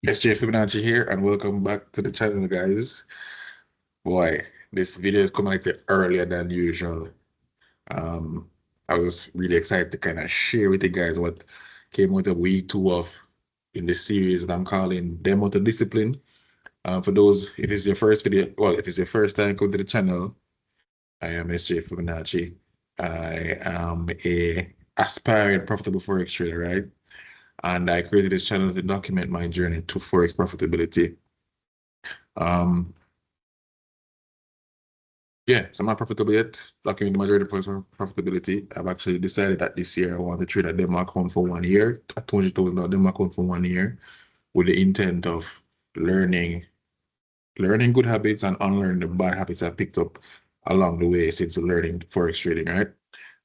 SJ Fibonacci here, and welcome back to the channel, guys. Boy, this video is coming like earlier than usual. Um, I was really excited to kind of share with you guys what came out of week two of in the series that I'm calling Demo to Discipline. For those, if it's your first video, well, if it's your first time coming to the channel, I am SJ Fibonacci. I am a aspiring profitable forex trader, right? And I created this channel to document my journey to forex profitability. Um, Yeah, so I'm not profitable yet. Locking the majority for profitability. I've actually decided that this year I want to trade a demo account for 1 year, a $20,000 demo account for 1 year, with the intent of learning, learning good habits and unlearning the bad habits I picked up along the way since learning forex trading, right?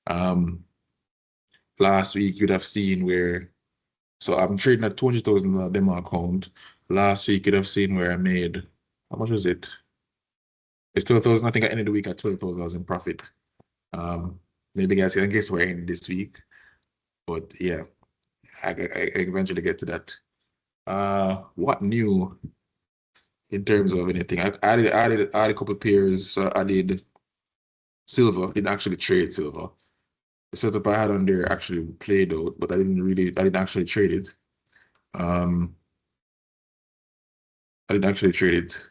Um, Last week you'd have seen where, so I'm trading a $200,000 demo account. Last week you'd have seen where I made, how much was it? It's 12,000. I think I ended the week at 12,000 in profit. Maybe guys can guess where I ended this week, but yeah, I eventually get to that. What new in terms of anything? I added a couple of pairs. So I did silver. Didn't actually trade silver. The setup I had on there actually played out, but I didn't actually trade it. Um, I didn't actually trade it.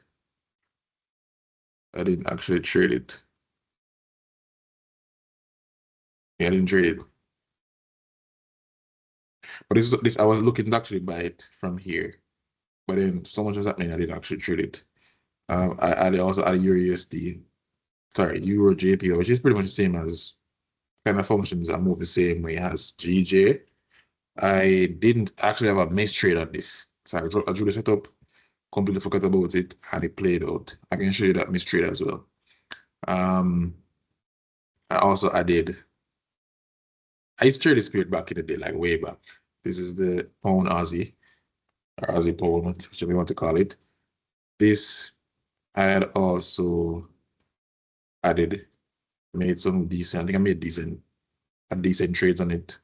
I didn't actually trade it. Yeah, I didn't trade it. But this I was looking to actually buy it from here, but then so much was happening I didn't actually trade it. I also added Euro USD, sorry, Euro JPY, which is pretty much the same as kind of functions that move the same way as GJ. I didn't actually have a missed trade on this. So I drew the setup, completely forgot about it, and it played out. I can show you that missed trade as well. Um, I also added, I used to trade the spirit back in the day, like way back. This is the pound Aussie, or Aussie pound, whichever you want to call it. This I had also added, made some decent, I think I made decent trades on it.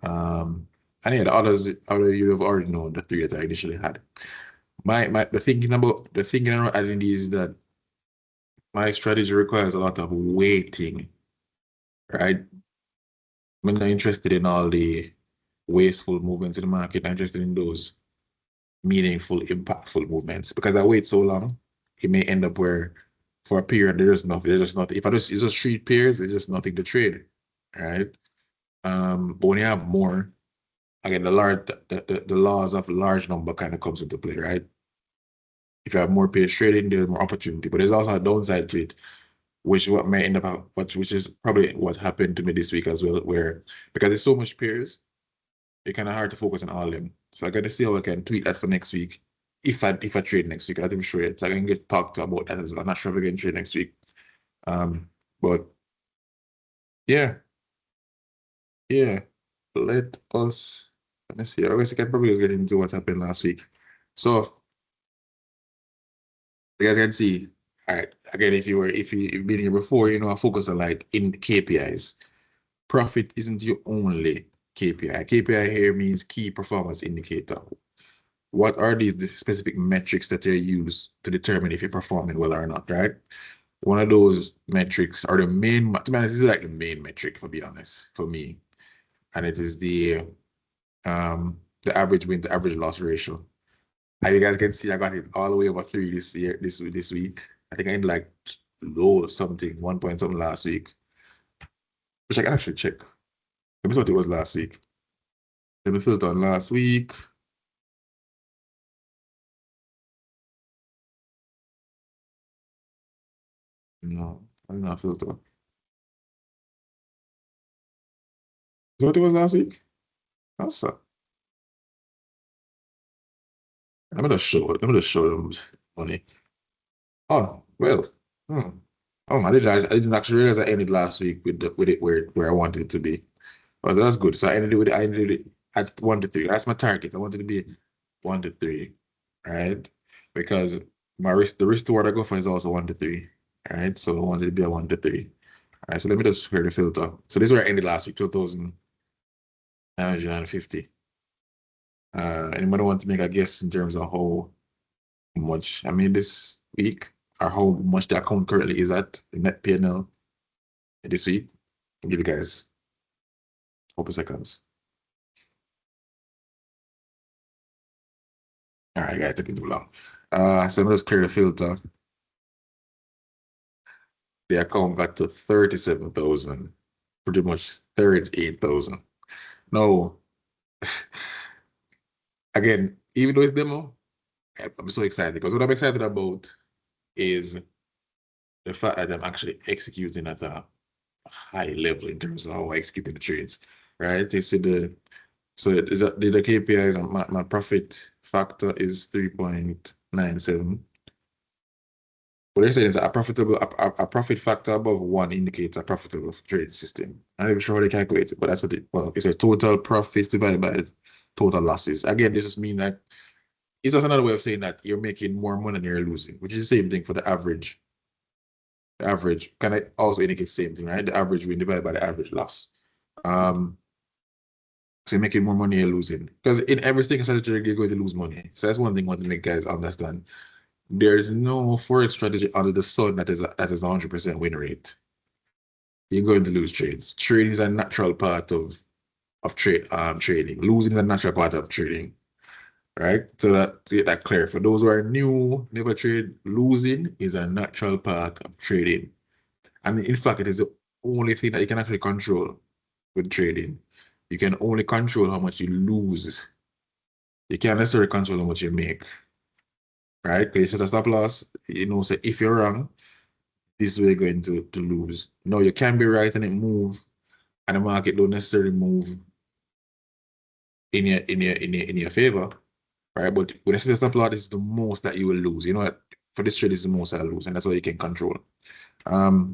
And yeah, the other you have already known the three that I initially had. My the thinking around adding these is that my strategy requires a lot of waiting, right? I'm not interested in all the wasteful movements in the market. I'm interested in those meaningful, impactful movements. Because I wait so long, it may end up where for a period there's nothing. There's just nothing. If I just it's just 3 pairs, there's just nothing to trade, right? But when you have more, again, the laws of large number kind of comes into play, right? If you have more pairs trading, there's more opportunity. But there's also a downside to it, which what may end up which is probably what happened to me this week as well, where because there's so much pairs, it's kind of hard to focus on all of them. So I got to see how I can tweak that for next week. If I trade next week, I'm not even sure yet. So I can get talked about that as well. I'm not sure if I can trade next week. Um, but yeah, yeah. Let me see. I guess I can probably get into what happened last week. So you guys can see, all right, again, if you've been here before, I focus on like in KPIs. Profit isn't your only KPI. KPI here means key performance indicator. What are these specific metrics that they use to determine if you're performing well or not, right? One of those metrics are the main, to be honest, this is like the main metric, for be honest, for me. And it is the average win to average loss ratio. And you guys can see I got it all the way over 3 this week. I think I ended like low something, 1 point something last week, which I can actually check. Let me see what it was last week. Let me filter on last week. No, I did not filter. Is that what it was last week? Awesome. Let me just show them money. Oh, well. Hmm. Oh, I didn't actually realize I ended last week with it where I wanted it to be. Oh, that's good. So I ended it at 1 to 3. That's my target. I wanted to be 1 to 3, right? Because the risk to what I go for is also 1 to 3, right? So I wanted to be a 1 to 3. All right, so let me just create a filter. So this is where I ended last week, 2,950. Anybody want to make a guess in terms of how much I made this week or how much the account currently is at the net P&L this week? I'll give you guys a couple seconds. All right, guys, taking too long. So I'm just clear the filter. The account got to 37,000, pretty much 38,000. No, again, even though it's demo, I'm so excited because what I'm excited about is the fact that I'm actually executing at a high level in terms of how I execute the trades, right? You see the KPIs and my profit factor is 3.97. What they're saying is a profit factor above 1 indicates a profitable trade system. I'm not even sure how they calculate it, but that's what it's a total profits divided by total losses. Again, this just means that it's just another way of saying that you're making more money than you're losing, which is the same thing for the average. The average kind of also indicates the same thing, right? The average win divided by the average loss. So you're making more money, you're losing. Because in every single strategy, you're going to lose money. So that's one thing I want to make guys understand. There is no forex strategy under the sun that is 100% win rate. You're going to lose trades. Trading is a natural part of trading. Losing is a natural part of trading. Right? So that to get that clear. For those who are new, never trade, losing is a natural part of trading. And in fact, it is the only thing that you can actually control with trading. You can only control how much you lose. You can't necessarily control how much you make. Right? Because you set a stop loss, say if you're wrong, this is where you're going to lose. No, you can be right and it move, and the market don't necessarily move in your favor. Right? But with a set a stop loss, this is the most that you will lose. You know what? For this trade, this is the most I'll lose, and that's what you can control. So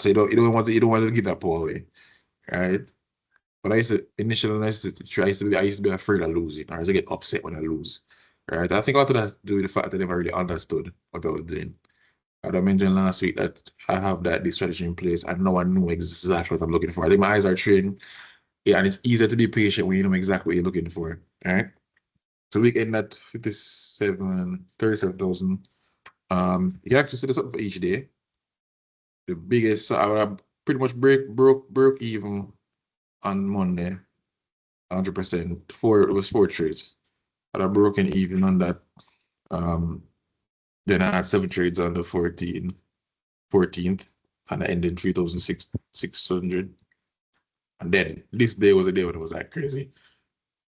you don't want to give that power away. Right? But initially, I used to be afraid of losing, or I used to get upset when I lose. Right? I think a lot of that to do with the fact that I never really understood what I was doing. I mentioned last week that I have this strategy in place and now I know exactly what I'm looking for. I think my eyes are trained. Yeah, and it's easier to be patient when you know exactly what you're looking for. All right. So we end at 37,000. You can actually set this up for each day. The biggest, so I would pretty much broke even on Monday, 100%. It was 4 trades. But I broken even on that. Then I had 7 trades on the 14th, and I ended 3,600. And then this day was a day when it was like crazy,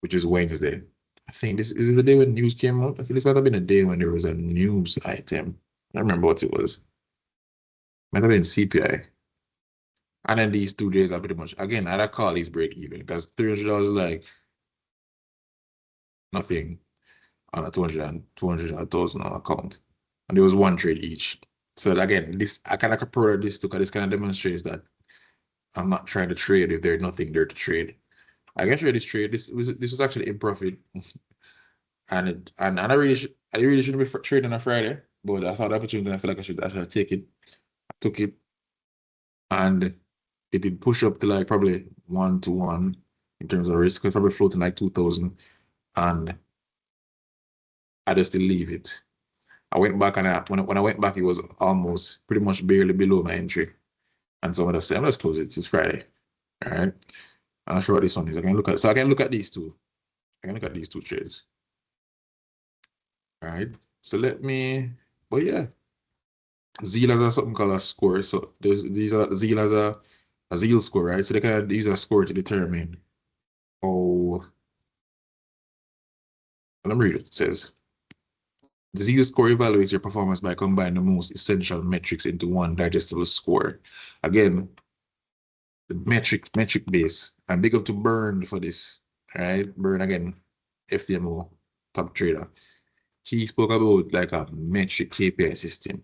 which is Wednesday. I think this is the day when news came out. I think this might have been a day when there was a news item. I don't remember what it was. Might have been CPI. And then these 2 days are pretty much, again, I'd call these break even because $300 like nothing on a 200,000 account. And there was 1 trade each. So again, I kind of compare this to because this kind of demonstrates that I'm not trying to trade if there's nothing there to trade. I can trade this trade. This was actually in profit, and I really shouldn't be trading on a Friday, but I saw the opportunity and I feel like I should take it. I took it, and it did push up to like probably 1 to 1 in terms of risk. It's probably floating like 2,000, and I just did leave it. I went back and when I went back, it was almost pretty much barely below my entry, and so I'm gonna say I'm just close it. It's Friday, all right. I'll show what this one is. I can look at these two. I can look at these 2 trades. All right. So but yeah, Zeal has something called a score. So Zeal has a Zeal score, right? So they can use a score to determine how, let me read it. It says, the Zeal score evaluates your performance by combining the most essential metrics into one digestible score. Again, the metric base. And big up to Burn for this. All right. Burn again, FTMO, top trader. He spoke about like a metric KPI system.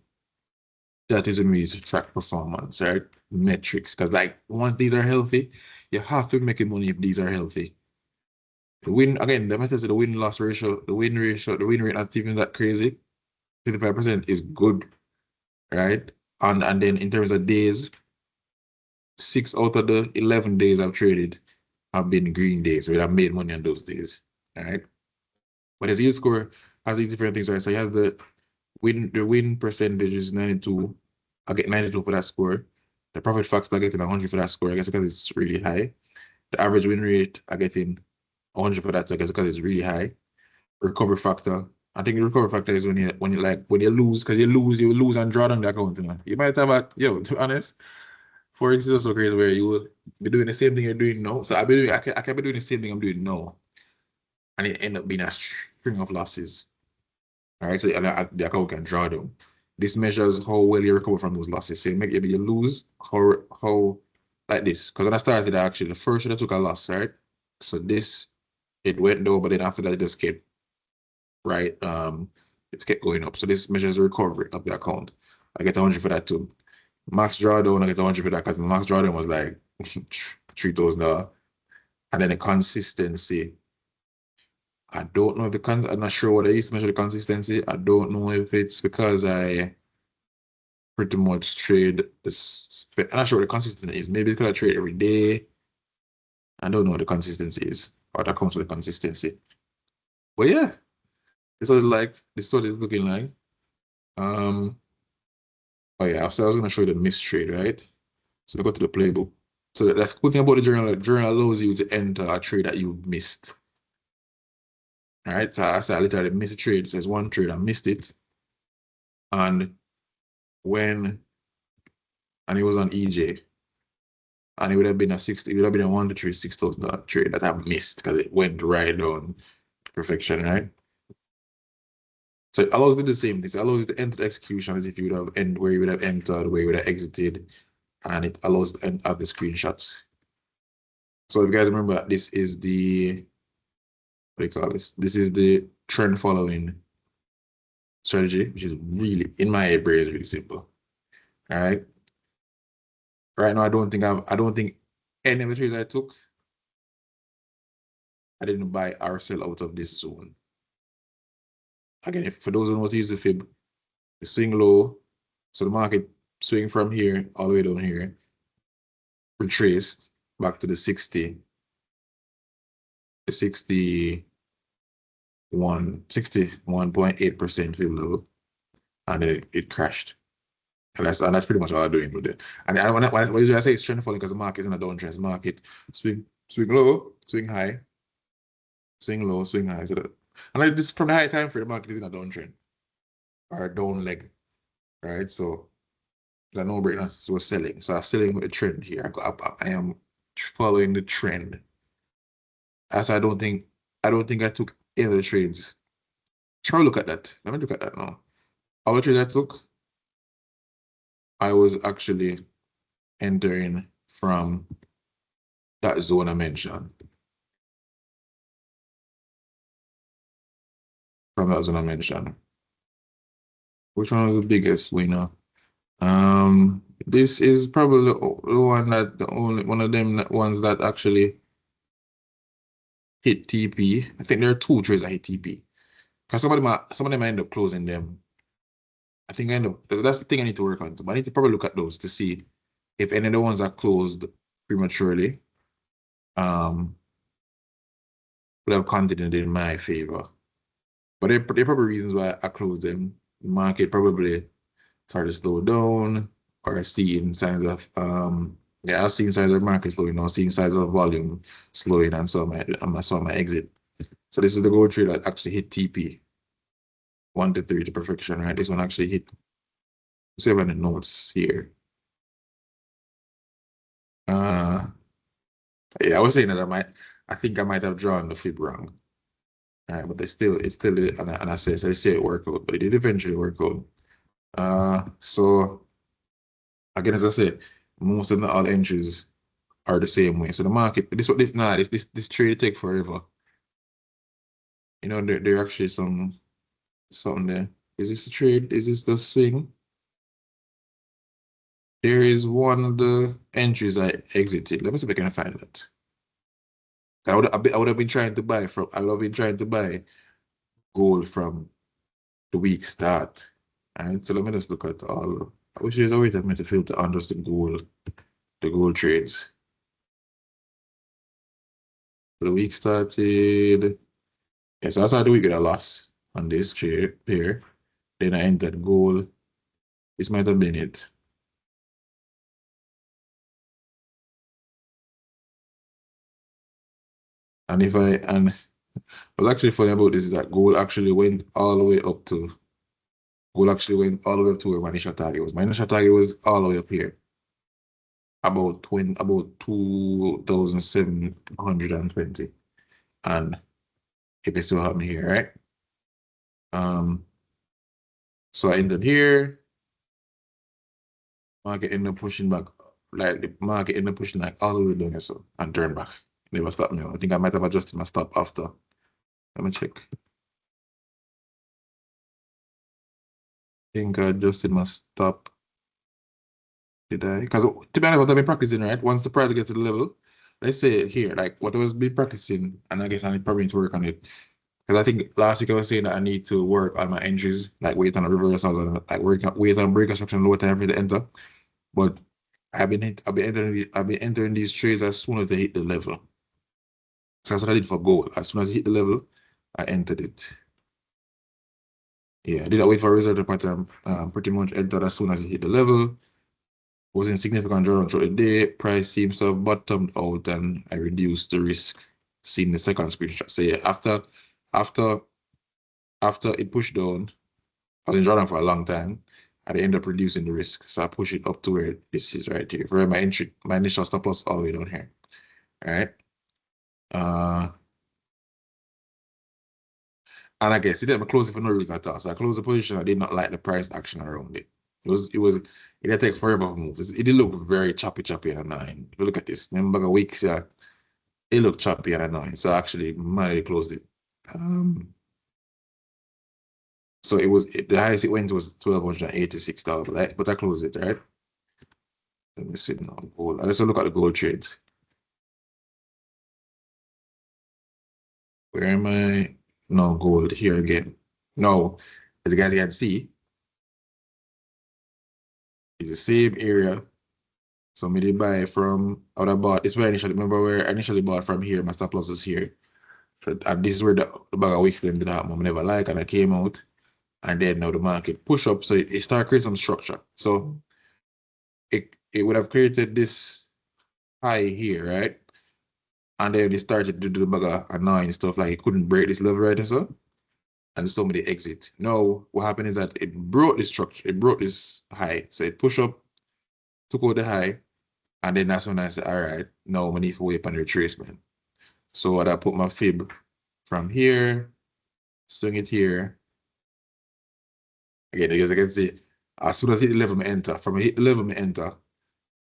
That is when we use to track performance, right? Metrics. Because like once these are healthy, you have to be making money if these are healthy. The win again, the method is the win-loss ratio, the win rate not even that crazy. 55% is good, right? And then in terms of days, 6 out of the 11 days I've traded, have been green days. So we have made money on those days. All right. But his yield score has these different things, right? So you have the win percentage is 92. I'll get 92 for that score. The profit factor, I get 100 for that score, I guess because it's really high. The average win rate, I get 100 for that, I guess because it's really high. Recovery factor. I think the recovery factor is when you lose, because you lose and draw down the account. You might have to be honest, Forex is also crazy where you will be doing the same thing you're doing now. So I can be doing the same thing I'm doing now. And it end up being a string of losses. All right, so the account can draw them. This measures how well you recover from those losses. So maybe you lose how like this. Because when I started, actually the first year I took a loss, right? So this it went down, but then after that it just kept right. It kept going up. So this measures the recovery of the account. I get 100 for that too. Max drawdown, I get 100 for that because max drawdown was like $3,000. And then the consistency. I don't know if I'm not sure what I used to measure the consistency. I don't know if it's because I pretty much trade this. I'm not sure what the consistency is. Maybe it's because I trade every day. I don't know what the consistency is, or that comes with the consistency. But yeah, this is what it's looking like. Oh yeah, so I was gonna show you the missed trade, right? So go to the playbook. So that's the cool thing about the journal. The journal allows you to enter a trade that you missed. All right, so I said I literally missed a trade. It says one trade, I missed it. And it was on EJ. And it would have been a $1 to 3 $6,000 trade that I missed because it went right on to perfection, right? So it allows you the same thing. So it allows you to enter the execution as if you would have where you would have entered, where you would have exited, and it allows to have the screenshots. So if you guys remember that this is the what do you call this? This is the trend following strategy, which is really in my brain is really simple. All right. Right now, I don't think any of the trades I took, I didn't buy or sell out of this zone. Again, if for those who know to use the fib, the swing low, so the market swing from here all the way down here, retraced back to the 61.8% fib level, and then it crashed. And that's pretty much all I'm doing with it. And when I say it's trend following because the market is in a downtrend, market swing low, swing high, swing low, swing high. So and this from the high time frame, the market is in a downtrend or a down leg, right? So the no brainer. So we're selling. So I'm selling with the trend here. I am following the trend. As I don't think I took any of the trades. Try to look at that. Let me look at that now. All the trades I took, I was actually entering from that zone I mentioned. From that zone I mentioned. Which one was the biggest winner? This is probably the one that the only one of them ones that actually hit TP. I think there are two trades that hit TP. Because some of them I end up closing them. I think that's the thing I need to work on. But I need to probably look at those to see if any of the ones are closed prematurely would have continued in my favor. But there are probably reasons why I closed them. The market probably started to slow down or seeing signs of I was seeing signs of market slowing down, seeing signs of volume slowing, and I saw my exit. So this is the gold trade that actually hit TP 1 to 3 to perfection, right? This one actually hit 7 notes here. Yeah, I was saying that I think I might have drawn the fib wrong. All right, but it's still and I said so they say it worked out, but it did eventually work out. So again, as I said, most of all entries are the same way. So the market, this trade take forever. You know, there actually something there. Is this the trade? Is this the swing? There is one of the entries I exited. Let me see if I can find it. I would have been trying to buy gold from the week start. All right, so let me just look at all. I wish there's a way to make a filter under the gold trades. The week started. Yes, I started the week with a loss on this pair. Then I entered gold. This might have been it. And what's actually funny about this is that gold actually went all the way up to gold actually went all the way up to where my initial target was. My initial target was all the way up here. About 2,720. And it is still happening here, right? So I ended here. Market ended up pushing back, like the market ended up pushing like all the way down here, so and turn back. Never stopped me. I think I might have adjusted my stop after. Let me check. I think I adjusted my stop. Did I? Because to be honest, what I've been practicing, right? Once the price gets to the level, let's say here, like what I was been practicing, and I guess I probably need to work on it. Because I think last week I was saying that I need to work on my entries, like wait on a reversal, and like wait on break instruction, lower time for the enter. But I've been entering these trades as soon as they hit the level. So that's what I did for gold. As soon as it hit the level, I entered it. Yeah, I did not wait for a result pattern. Pretty much entered as soon as it hit the level. Was in significant drawdown throughout the day. Price seems to have bottomed out, and I reduced the risk. Seen the second screenshot. So yeah, after after it pushed down, I was in drawdown for a long time. I end up reducing the risk. So I push it up to where this is right here. For my entry, my initial stop loss all the way down here. All right. And I guess it didn't close it for no reason at all. So I closed the position. I did not like the price action around it. It didn't take forever to move. It did look very choppy and annoying. If you look at this, number of weeks, yeah, it looked choppy and annoying. So I actually manually closed it. So the highest it went was $1,286, but I closed it, right? Let me see now. Gold. Let's look at the gold trades. Where am I? No, gold here again. No, as you guys can see, it's the same area. So me did buy from out I bought. It's where I initially remember where I initially bought from here. My stop loss is here. So, and this is where the bag of weeks them did happen. I never like, and I came out, and then now the market push up. So it started creating some structure. So it would have created this high here, right? And then it started to do the bag of annoying stuff like it couldn't break this level right and so. And somebody exit. Now what happened is that it broke this structure, it broke this high. So it pushed up, took out the high, and then that's when I said, all right, now we need to wait on the retracement. So what I put my fib from here, swing it here. Again, as you can see, as soon as I hit the level, I enter. From hit the level, I enter.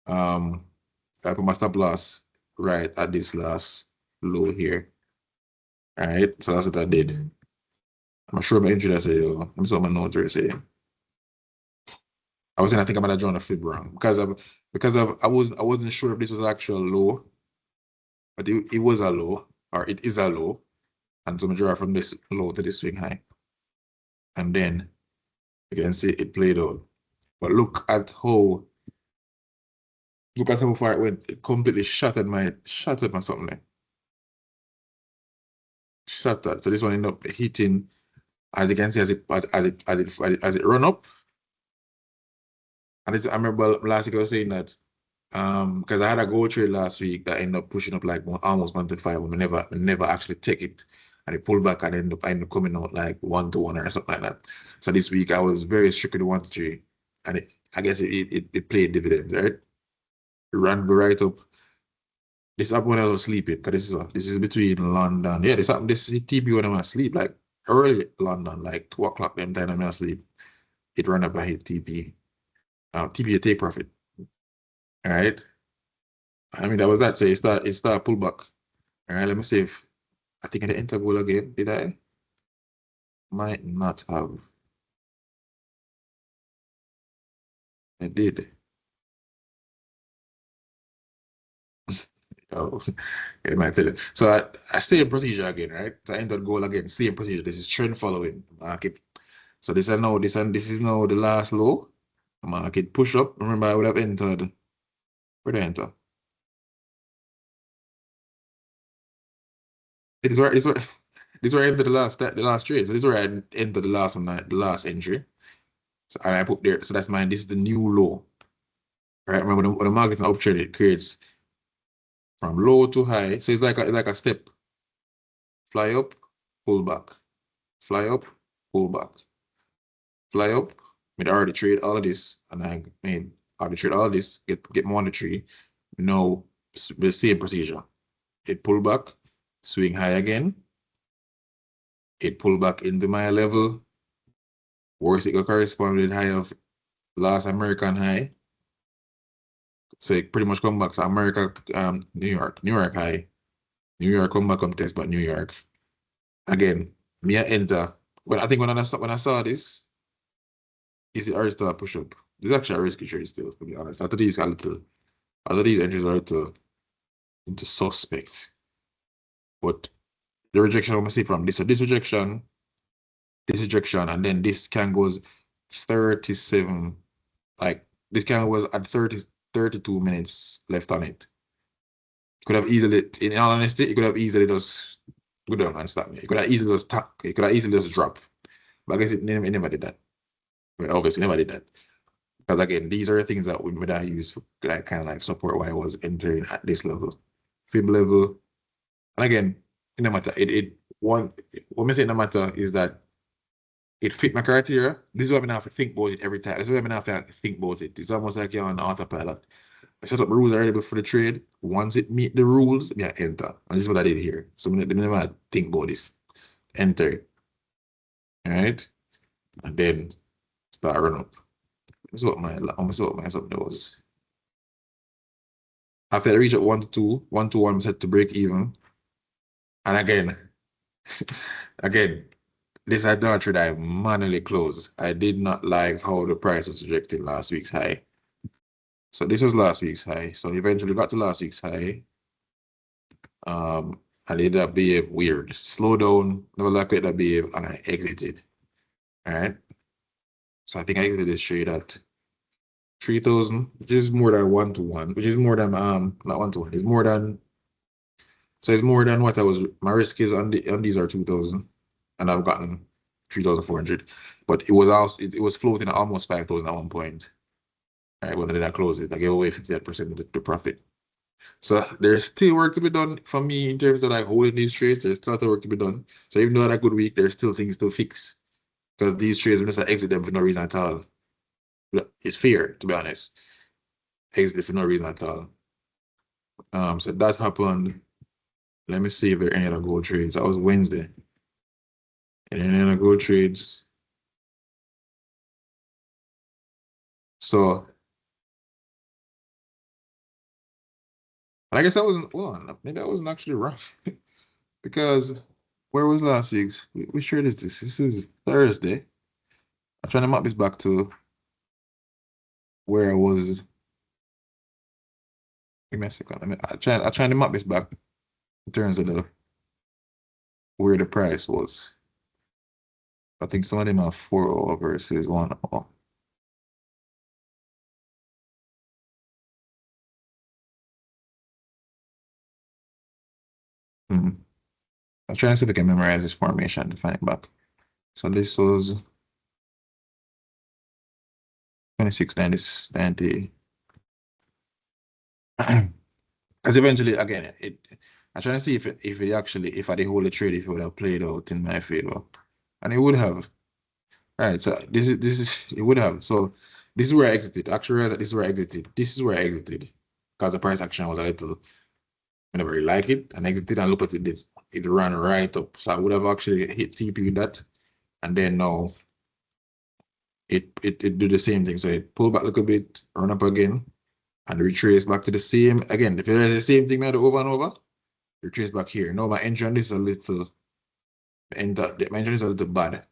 I put my stop loss right at this last low here. All right, so that's what I did. I'm sure my entry that say, yo, I'm sorry, my notes are saying. I was saying I think I might have drawn a fib wrong I wasn't sure if this was actual low, but it was a low, or it is a low. And so I draw from this low to this swing high. And then you can see it played out. But look at how far it went. It completely shattered my something there. Shattered. So this one ended up hitting, as you can see, as it run up. And I remember last week I was saying that because I had a gold trade last week that ended up pushing up like almost 1 to 5, but never actually take it. And it pulled back and I ended up coming out like 1 to 1 or something like that. So this week I was very strict with the 1 to 3. And I guess it played dividends, right? It ran right up. This happened when I was sleeping, because this is between London. Yeah, this happened, this TP when I'm asleep, like early London, like 2 o'clock them time I'm asleep. It ran up, I hit TP. TP a take profit. All right. I mean that was that. So it start pull back. All right, let me see if I think I did enter goal again. Did I? Might not have. I did. Oh, it might tell you. So I same procedure again, right? So I entered goal again, same procedure. This is trend following market. So this is now the last low. Market push up. Remember, I would have entered. Where did I enter? It is where this is where this is where I ended the last trade. So this is where I entered the last one, the last entry. So and I put there. So that's mine. This is the new low. Right? Remember when the market's an uptrend, it creates from low to high. So it's like a step. Fly up, pull back. Fly up, pull back. Fly up. Made already trade all of this, and I made already trade all of this. Get more on the tree. Now the same procedure. It pull back, swing high again. It pull back into my level. Worst it will correspond with the high of last American high. So it pretty much come back to America, New York high. New York come back, come test but New York. Again, me I enter. When I think when I saw this, is it already start push up. This is actually a risky trade still, to be honest. I thought these entries are into suspect. But the rejection I'm gonna see from this. So this rejection, and then this can goes 37. Like this can was at 32 minutes left on it. Could have easily, in all honesty, it could have easily just go down and stop me. It could have easily just tuck. It could have easily just drop. But I guess it never did that. Well, obviously, never did that. Because again, these are the things that would I use for like kind of like support why I was entering at this level, fib level. And again, it no matter. What I say no matter is that it fit my criteria. This is what I have to think about it every time. This is what I have to think about it. It's almost like you're on autopilot. I set up the rules already before the trade. Once it meet the rules, yeah, enter. And this is what I did here. So I never think about this. Enter. All right. And then start run up. This is what my something was. After I reach at 1 to 2, 1 to 1, I'm set to break even. And again, this I don't trade I manually closed. I did not like how the price was rejecting last week's high. So this was last week's high. So eventually got to last week's high. And it ended up being weird. Slow down, never like it behave, and I exited. All right. So I think I exited this trade at 3,000, which is more than 1 to 1, which is more than not 1 to 1. It's more than it's more than what I was. My risk is on these are 2,000, and I've gotten 3,400. But it was also it was floating at almost 5,000 at one point. All right, when did I close it? I gave away 58% of the profit. So there's still work to be done for me in terms of like holding these trades. There's still a lot of work to be done. So even though I had a good week, there's still things to fix. Because these trades, when just exit them for no reason at all. It's fear, to be honest. Exit for no reason at all. So that happened. Let me see if there are any other gold trades. That was Wednesday. And any other gold trades. So I guess I wasn't well, maybe I wasn't actually rough. Because where was last week's? Which trade is this? This is Thursday. I'm trying to map this back to where I was. Give me a second. I'm trying to map this back in terms of where the price was. I think some of them are 4 versus 1. Hmm. I was trying to see if I can memorize this formation to find it back. So this was 2690. Because eventually, again, I'm trying to see if I did hold the trade, if it would have played out in my favor. And it would have. Right. So it would have. So this is where I exited. Actually, this is where I exited. This is where I exited. Because the price action was a little, I never really like it. And exited and look at it, it ran right up. So I would have actually hit TP with that. And then now it do the same thing. So it pull back a little bit, run up again, and retrace back to the same. Again, if it is the same thing I do over and over, retrace back here. Now my entry on this is a little, my entry is a little bad.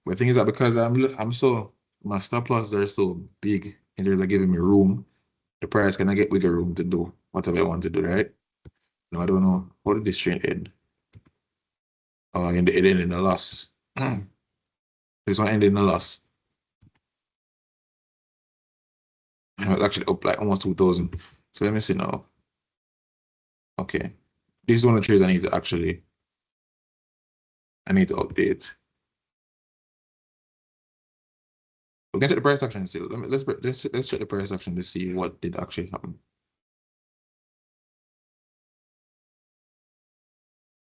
But the thing is that because I'm so my stop losses are so big in terms of giving me room, the price can I get wiggle room to do whatever I want to do, right? No, I don't know. How did this trade end? Oh, it ended in a loss. This one ended in a loss. It was actually up like almost 2,000. So let me see now. Okay. This is one of the trades I need to actually I need to update. We can check the price action still. Let's check the price action to see what did actually happen.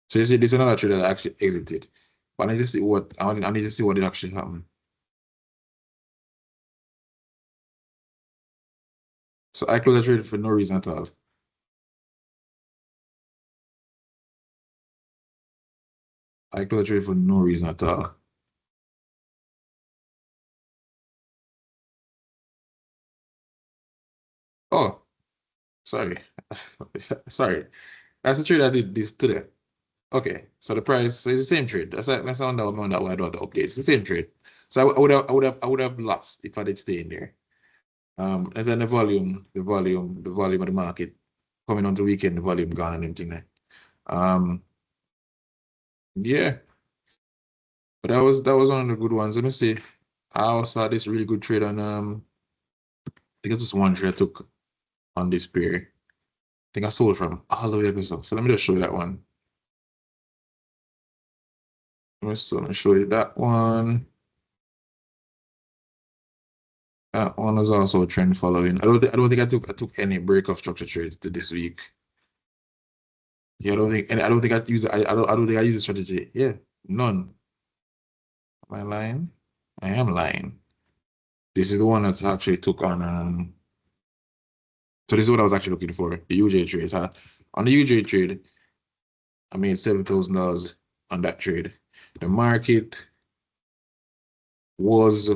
So you see, this is another trade that I actually exited. But I need to see what I need to see what did actually happen. So I closed the trade for no reason at all. I closed the trade for no reason at all. Oh, sorry. Sorry. That's the trade I did this today. Okay, so the price, so it's the same trade. That's on that one that why I don't have the updates. It's the same trade. So I would have lost if I did stay in there. And then the volume of the market coming on the weekend, the volume gone and everything there. Yeah, but that was one of the good ones. Let me see. I also had this really good trade on I guess this one trade I took on this pair. I think I sold from all the way up. So let me just show you that one. Let me show you that one. That one was also a trend following. I don't think I took any break of structure trades this week. Yeah, I don't think I use I don't think I use the strategy. Yeah, none. Am I lying? I am lying. This is the one that actually took on so this is what I was actually looking for, the UJ trade. So on the UJ trade, I made $7,000 on that trade. The market was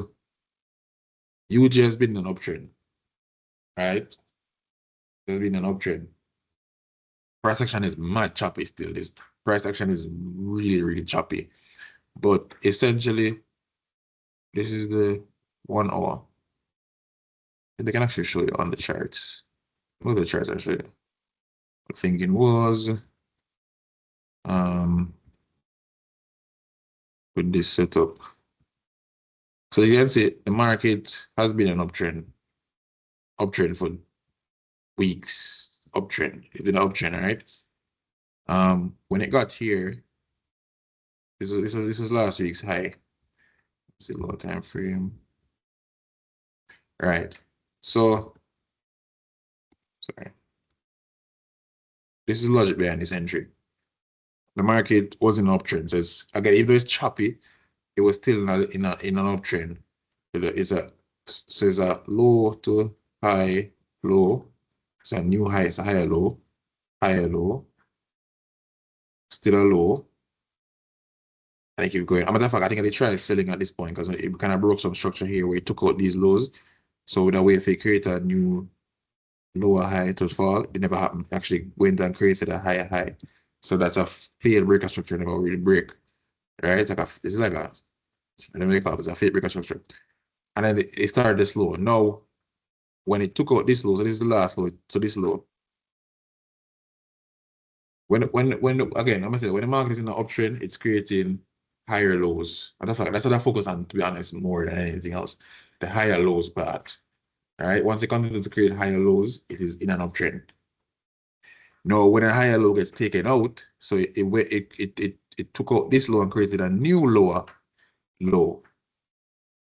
UJ has been an uptrend, right? There's been an uptrend. Price action is mad choppy still. This price action is really, really choppy. But essentially, this is the 1 hour. They can actually show you on the charts. What are the charts actually? Thinking was with this setup. So you can see the market has been an uptrend for weeks. It's been an uptrend, right? When it got here, this was last week's high. Let's see low time frame. Right. So sorry. This is logic behind this entry. The market was in an uptrend. So again, even though it's choppy, it was still in an uptrend. It's a low to high, low. It's a new high, it's a higher low, still a low. And I keep going. As a matter of fact, I think I tried selling at this point because it kind of broke some structure here where it took out these lows. So with a way if it create a new lower high to fall, it never happened. It actually went and created a higher high. So that's a failed breaker structure, never really break. Right? It's like a I don't know what it's a failed breaker structure. And then it started this low. Now, when it took out this low, so this is the last low, so this low. When again, I'm gonna say when the market is in the uptrend, it's creating higher lows. And that's what I focus on, to be honest, more than anything else. The higher lows part. All right. Once it continues to create higher lows, it is in an uptrend. Now, when a higher low gets taken out, so it took out this low and created a new lower low.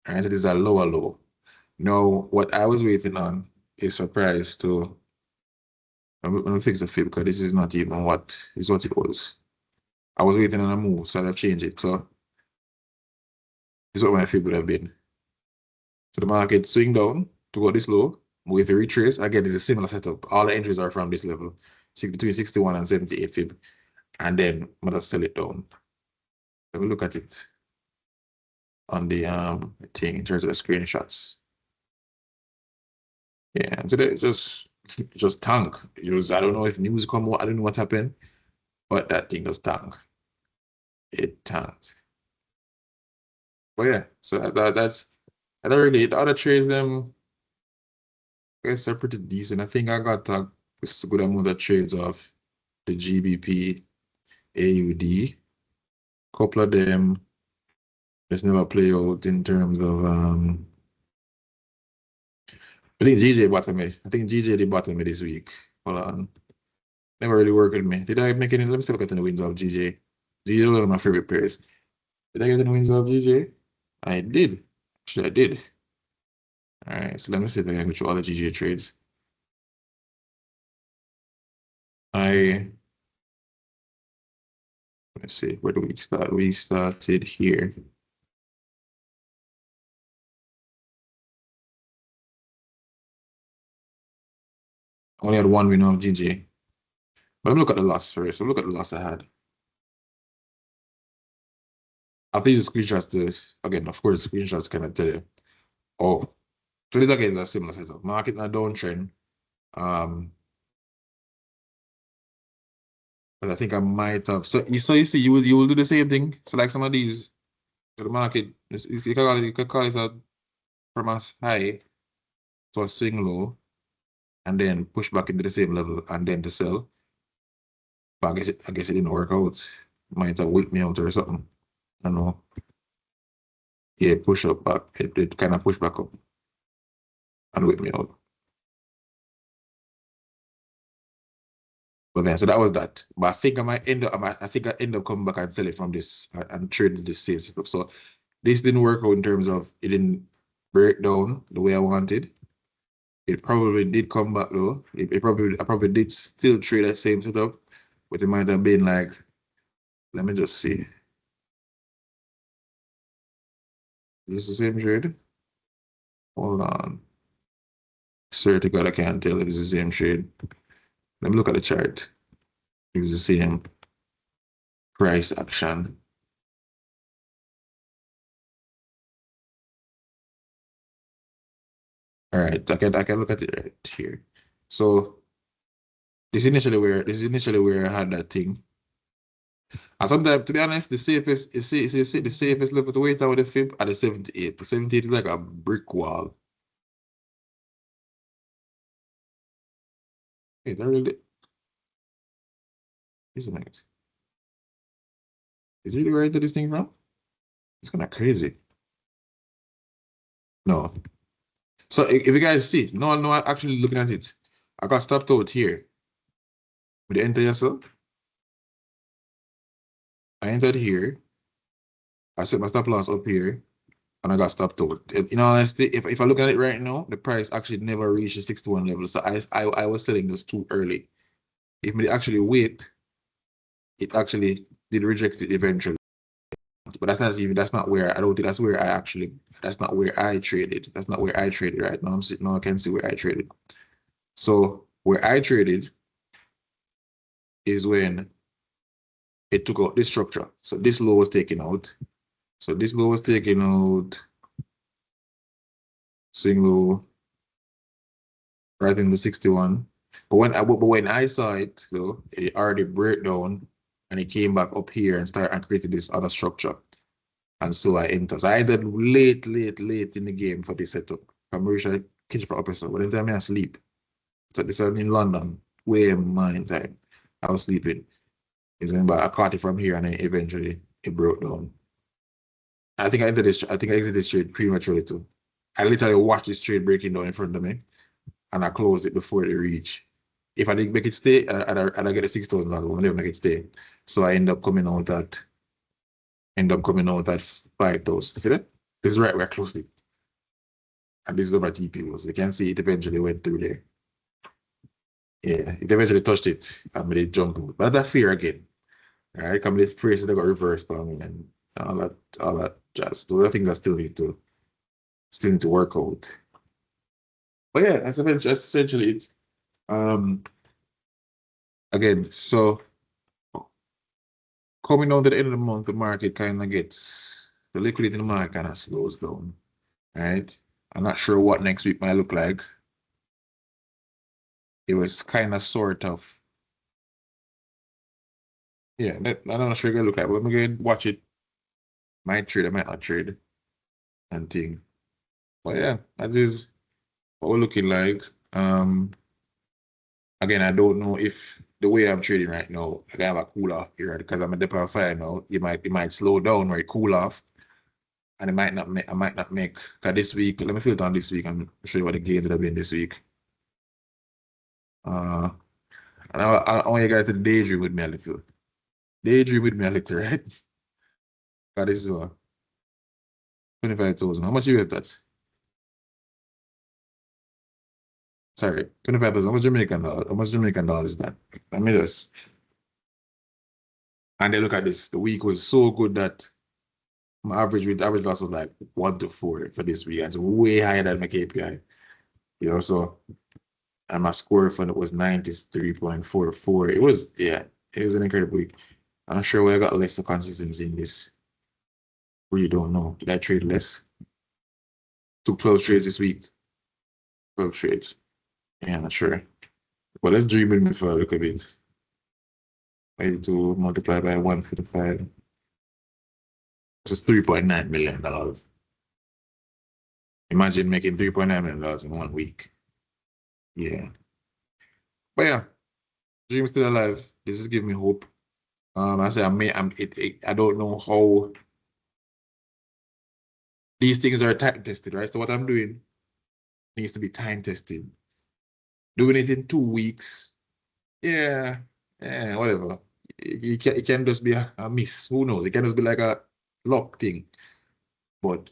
All right, so this is a lower low. Now, what I was waiting on is surprise to let me fix the fib because this is not even what is what it was. I was waiting on a move, so I've changed it. So this is what my fib would have been. So the market swing down to go this low, with a retrace. Again, it's a similar setup. All the entries are from this level, between 61 and 78 fib. And then I'm gonna sell it down. Let me look at it on the thing in terms of the screenshots. Yeah, today just tank. I don't know if news come out, I don't know what happened, but that thing just tank. It tanked. But yeah, so that's and really the other trades them I guess are pretty decent. I think I got a good amount of trades of the GBP AUD. Couple of them just never play out in terms of I think GJ bottom me. I think GJ did bottom me this week. Hold on. Never really worked with me. Did I make any? Let me see look at the wins of GJ. GJ is one of my favorite players. Did I get any wins off GJ? I did. Actually, I did. All right, so let me see if I can go through all the GJ trades. I Let's see, where do we start? We started here. Only had one win off GJ. But let me look at the loss first. So look at the loss I had. I'll use the screenshots to, again, of course, screenshots can tell you. Oh, so this again is a similar setup. Market in a downtrend. But I think I might have. So you see, you will do the same thing. So like some of these, so the market, you can call it a from a high to a swing low, and then push back into the same level, and then to sell. But I guess it didn't work out. Might have whipped me out or something. I don't know. Yeah, push up back. It kind of pushed back up and whipped me out. But then, so that was that. But I think I might end up. I think I end up coming back and sell it from this and trade this same setup. So this didn't work out in terms of it didn't break down the way I wanted. It probably did come back though. I probably did still trade that same setup, but it might have been like, let me just see. Is this the same trade? Hold on. Swear to God, I can't tell if it's the same trade. Let me look at the chart. It's the same price action. All right, I can look at it right here. So this is initially where I had that thing. And sometimes, to be honest, the safest level to wait out with the fib at the 78. The 78 is like a brick wall. Hey, that really isn't it? Is it really right to this thing from? It's kind of crazy. No. So if you guys see, no, actually looking at it, I got stopped out here. With the enter yourself, I entered here. I set my stop loss up here, and I got stopped out. In all honesty, if I look at it right now, the price actually never reached the 61 level. So I was selling this too early. If we actually wait, it actually did reject it eventually. But that's not where I don't think that's not where I traded. That's not where I traded right now. I'm sitting now, I can see where I traded. So where I traded is when it took out this structure. So this low was taken out. So this low was taken out. Swing low right in the 61. But when I saw it though, it already broke down and it came back up here and started and created this other structure. And so I entered. So I entered late in the game for this setup. I'm really sure I catch it for episode. But then time I sleep. So this is in London, way morning time. I was sleeping. It's in, but I caught it from here and then eventually it broke down. I think I exited this trade prematurely too. I literally watched this trade breaking down in front of me and I closed it before it reached. If I didn't make it stay, I'd get a $6,000. I never make it stay. So I end up coming out at 5,000. See that? This is right where I closed it. And this is where my TP was. You can see it eventually went through there. Yeah, it eventually touched it and made it jump out. But that fear again. All right, come this phrase that got reversed by me and all that jazz. Those are things I still need to work out. But yeah, that's essentially it. Um again, so coming down to the end of the month, the market kind of gets the liquidity in the market kind of slows down. Right? I'm not sure what next week might look like. It was kind of sort of, yeah, I'm not sure gonna look like, but I'm gonna watch it. Might trade, I might not trade and thing. But yeah, that is what we're looking like. Again, I don't know if the way I'm trading right now, I have a cool off period because I'm a dip on fire now. It might slow down or it cool off. And I might not make because this week, let me filter on this week and show you what the gains would have been this week. Uh and I want you guys to daydream with me a little. Daydream with me a little, right? God, this is 25,000. How much you get that? Sorry, 25,000. How much Jamaican dollars? How much Jamaican dollars is that? Let me just. And then look at this. The week was so good that my average loss was like 1 to 4 for this week. It's way higher than my KPI. So and my score for it was 93.44. It was, yeah, it was an incredible week. I'm not sure where I got less of consistency in this. Really don't know. Did I trade less? Took 12 trades this week. 12 trades. Yeah, I'm not sure. But let's dream with me for a little bit. Maybe to multiply by 155. This is $3.9 million. Imagine making $3.9 million in 1 week. Yeah. But yeah, dream's still alive. This is giving me hope. I say I don't know how these things are time tested, right? So what I'm doing needs to be time tested. Doing it in 2 weeks, yeah, whatever. It can just be a miss. Who knows? It can just be like a luck thing. But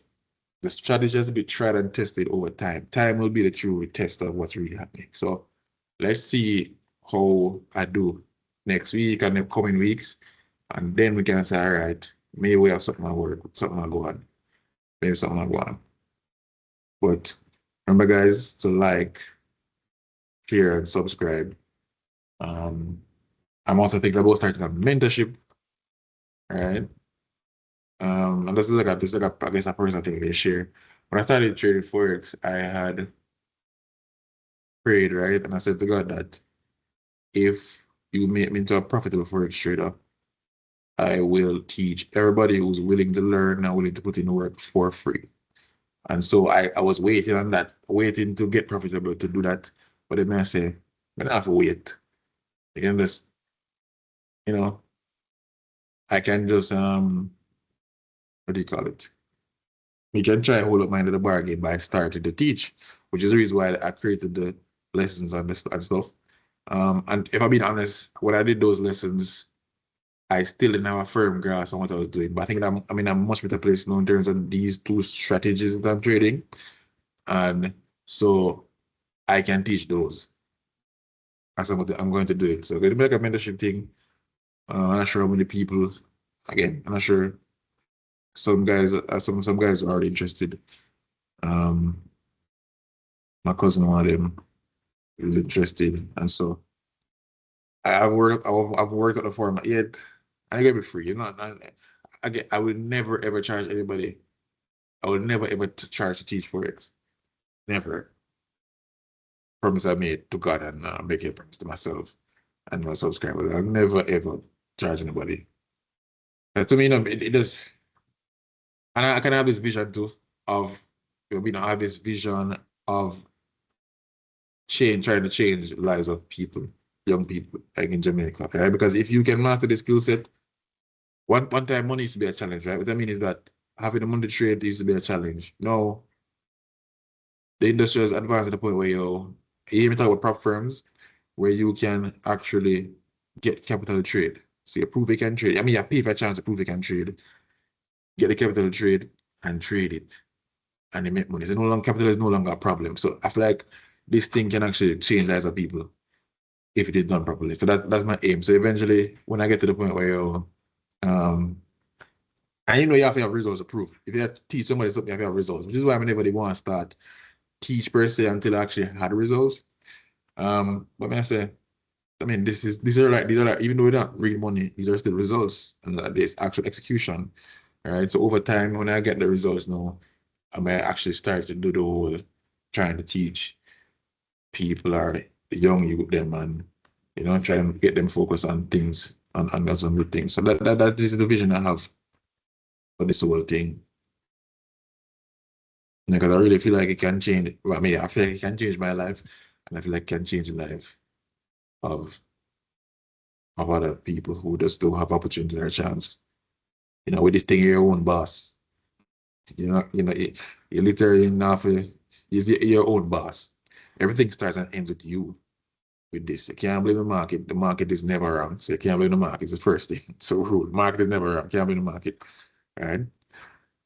the strategy has to be tried and tested over time. Time will be the true test of what's really happening. So let's see how I do next week and the coming weeks. And then we can say, all right, maybe we have something to work, something to go on. Maybe something to go on. But remember, guys, to like, share, and subscribe. I'm also thinking about starting a mentorship, right? And this is like a I guess a personal thing they share. When I started trading Forex, I had prayed, right? And I said to God that if you make me into a profitable Forex trader, I will teach everybody who's willing to learn and willing to put in work for free. And so I was waiting on that, waiting to get profitable to do that. But then I say, I don't have to wait. I can just, you know, I can just what do you call it? You can try hold up mind of the bargain by starting to teach, which is the reason why I created the lessons on this and stuff. And if I'm being honest, when I did those lessons, I still didn't have a firm grasp on what I was doing. But I think I'm in a much better place now in terms of these two strategies that I'm trading. And so I can teach those. As I'm going to do it. So I'm going to make a mentorship thing. I'm not sure how many people, again, I'm not sure. Some guys, some guys are already interested. Um, my cousin, one of them, is interested, and so I've worked on the format yet. I get it free. It's not I would never ever charge anybody. I would never ever charge to teach Forex. Never. Promise I made to God and make a promise to myself and my subscribers. I'll never ever charge anybody. To me, it does. And I can have this vision too of, I have this vision of trying to change the lives of people, young people, like in Jamaica, right? Because if you can master the skill set, one time money used to be a challenge, right? What I mean is that having the money to trade used to be a challenge. No, the industry has advanced to the point where you even talk about prop firms where you can actually get capital to trade. So you prove you can trade. I mean, you pay for a chance to prove you can trade, get the capital to trade, and trade it. And they make money. So no longer capital is no longer a problem. So I feel like this thing can actually change lives of people if it is done properly. So that's my aim. So eventually, when I get to the point where um, and you have to have results to prove. If you have to teach somebody something, you have to have results, which is why anybody want to start teach per se until I actually had results. But I say, I mean, these are like even though we don't read money, these are still results and there's actual execution. All right. So over time, when I get the results now, I may actually start to do the whole trying to teach people or the young youth them and try and get them focused on things on some good things. So that is the vision I have for this whole thing. Because I really feel like it can change. Well, I mean, I feel like it can change my life, and I feel like it can change the life of other people who just don't have opportunity or chance. With this thing, you're your own boss. You literally now you're your own boss. Everything starts and ends with you. With this, you can't blame the market. The market is never wrong, so you can't blame the market. It's the first thing. So rule. Market is never wrong. Can't blame the market. Right?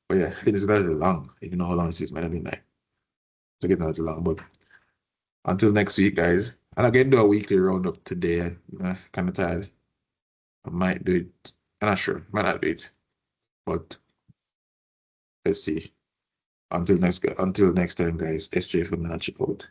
But yeah, I think it's a little long. You know how long this is, man. I mean, like, it's getting a little long. But until next week, guys. And I can do a weekly roundup today. I'm kind of tired. I might do it. I'm not sure. Might not do it. But let's see. Until next time, guys. SJ for Check out.